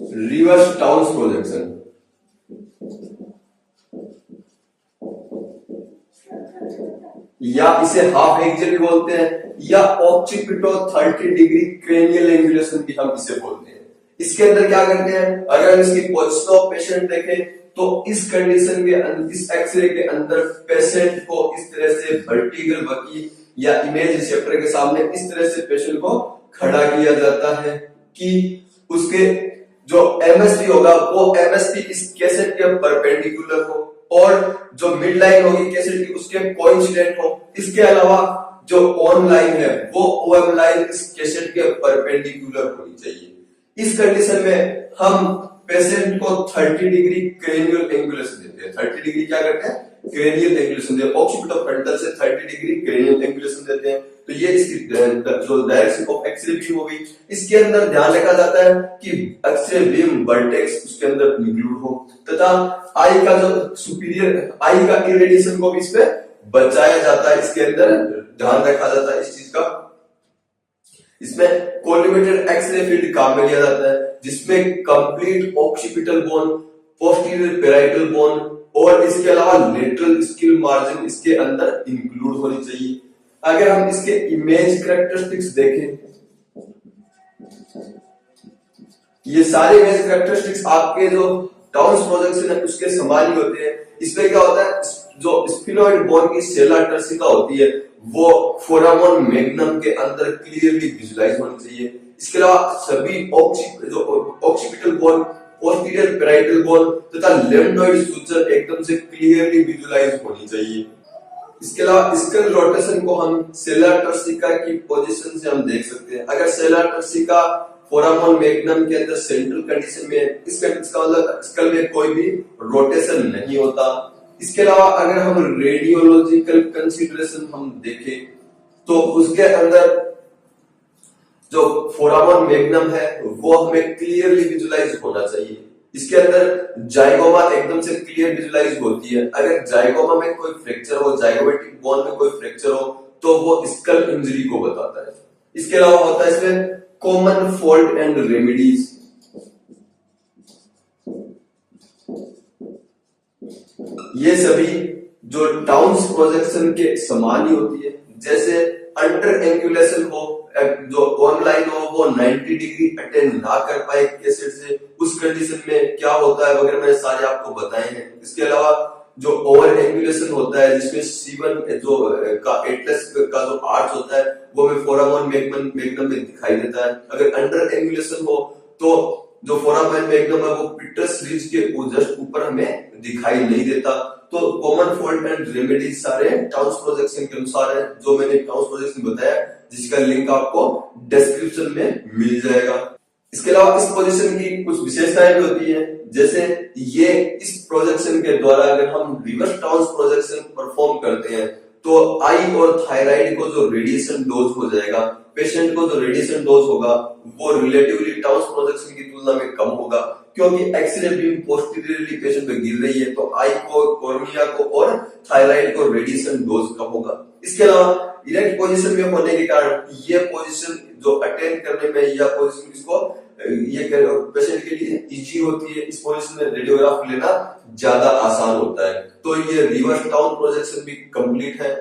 Reverse towns projection. या इसे half axial भी बोलते हैं, या ऑक्सीपिटो 30 डिग्री क्रेनियल एंगुलेशन भी हम इसे बोलते हैं। इसके अंदर क्या करते हैं, अगर हम इसकी पोजीशन ऑफ पेशेंट देखें तो इस कंडीशन के अंदर, इस एक्सरे के अंदर पेशेंट को इस तरह से वर्टिकल वकी या इमेज रिसेप्टर के सामने इस तरह से पेशेंट को खड़ा किया जाता है कि उसके जो एमएसपी होगा वो एमएसपी इस कैसेट के परपेंडिकुलर हो और जो मिड लाइन होगी कैसेट की उसके कोइंसिडेंट हो। इसके अलावा जो ऑन लाइन है वो ओएम लाइन इस कैसेट के परपेंडिकुलर होनी चाहिए। इस कंडीशन में हम पेशेंट को 30 डिग्री क्रेनियल एंगुलेशन देते हैं। 30 डिग्री क्या करते हैं, क्रेनियल एंगुलेशन देते हैं। ऑक्सीपिटो फ्रंटल से 30 डिग्री क्रेनियल एंगुलेशन देते हैं। तो ये इसकी जो डायरेक्शन ऑफ एक्सरे बीम होगी। इसके अंदर ध्यान रखा जाता है कि एक्सरे बीम वर्टेक्स उसके अंदर इंक्लूड हो तथा आई का जो सुपीरियर आई का इरेडिएशन को भी इस पे बचाया जाता है। इसके अंदर ध्यान रखा जाता है इस चीज का। इसमें कोलिमेटेड एक्सरे फील्ड काम में लिया जाता है जिसमें complete occipital bone, posterior parietal bone और इसके अलावा लेटरल स्किल मार्जिन इसके अंदर इंक्लूड होनी चाहिए। अगर हम इसके इमेज कैरेक्टरिस्टिक्स देखें, ये सारे इमेज कैरेक्टरिस्टिक्स आपके जो टाउन्स प्रोजेक्शन है उसके समान ही होते हैं। इसमें क्या होता है, जो स्फिनोइड बोन की सेला टर्सिका होती है वो फोरामन मैग्नम के अंदर क्लियरली विजुलाइज होनी चाहिए। इसके अलावा सभी occipital bone, posterior parietal bone तथा लेम्नोइड सुचर एकदम से क्लियरली विजुलाइज होनी चाहिए। इसके अलावा स्कल रोटेशन को हम सेलर टर्सिका की पोजीशन से हम देख सकते हैं। अगर सेलर टर्सिका फोरामन मैग्नम के अंदर सेंट्रल कंडीशन में, इसका मतलब स्कल में कोई भी रोटेशन नहीं होता। इसके अलावा अगर हम रेडियोलॉजिकल कंसीडरेशन हम देखें तो उसके अंदर जो फोरामन मैग्नम है वो हमें क्लियरली विजुलाइज होना चाहिए। इसके अंदर जाइगोमा एकदम से क्लियर विजुलाइज होती है। अगर जाइगोमा में कोई फ्रैक्चर हो, जाइगोमेटिक बोन में कोई फ्रैक्चर हो तो वो स्कल इंजरी को बताता है। इसके अलावा होता है इसमें कॉमन फॉल्ट एंड रेमेडीज। ये सभी जो टाउन्स प्रोजेक्शन के समान ही होती है। जैसे अंडर एंगुलेशन हो, जो ऑन लाइन हो वो 90 डिग्री अटेंड ना कर पाए कैसेट से, उस कंडीशन में क्या होता है वगैरह मैंने सारे आपको बताए हैं। इसके अलावा जो ओवर एंगुलेशन होता है जिसमें C1 जो का एटलस का जो आर्च होता है वो हमें फोरामन मैग्नम में दिखाई देता है। अगर अंडर एंगुलेशन हो तो जो फोरामन मैग्नम है वो पिटस रिज के जस्ट ऊपर हमें दिखाई नहीं देता। तो कॉमन फॉल्ट एंड रेमेडीज सारे टाउन्स प्रोजेक्शन के अनुसार है जो मैंने टाउन्स प्रोजेक्शन बताया, जिसका लिंक आपको डिस्क्रिप्शन में मिल जाएगा। इसके अलावा इस पोजीशन की कुछ विशेषताएं भी होती है। जैसे ये इस प्रोजेक्शन के द्वारा अगर हम रिवर्स टाउन्स प्रोजेक्शन परफॉर्म करते हैं तो आई और थायराइड को जो रेडिएशन डोज हो जाएगा, पेशेंट को जो रेडिएशन डोज होगा वो रिलेटिवली टाउन्स प्रोजेक्शन की तुलना में कम होगा, क्योंकि एक्सरे बीम पोस्टीरियरली पेशेंट पे गिर रही है तो आई को, कॉर्निया को और थायराइड को रेडिएशन डोज कम होगा। इसके अलावा इरेक्ट पोजीशन में होने के कारण ये पोजीशन जो अटेंड करने में या पोजीशन इसको ये पेशेंट के लिए इजी होती है। इस पोजीशन में रेडियोग्राफ लेना ज्यादा आसान होता है। तो ये रिवर्स टाउन प्रोजेक्शन भी कंप्लीट है।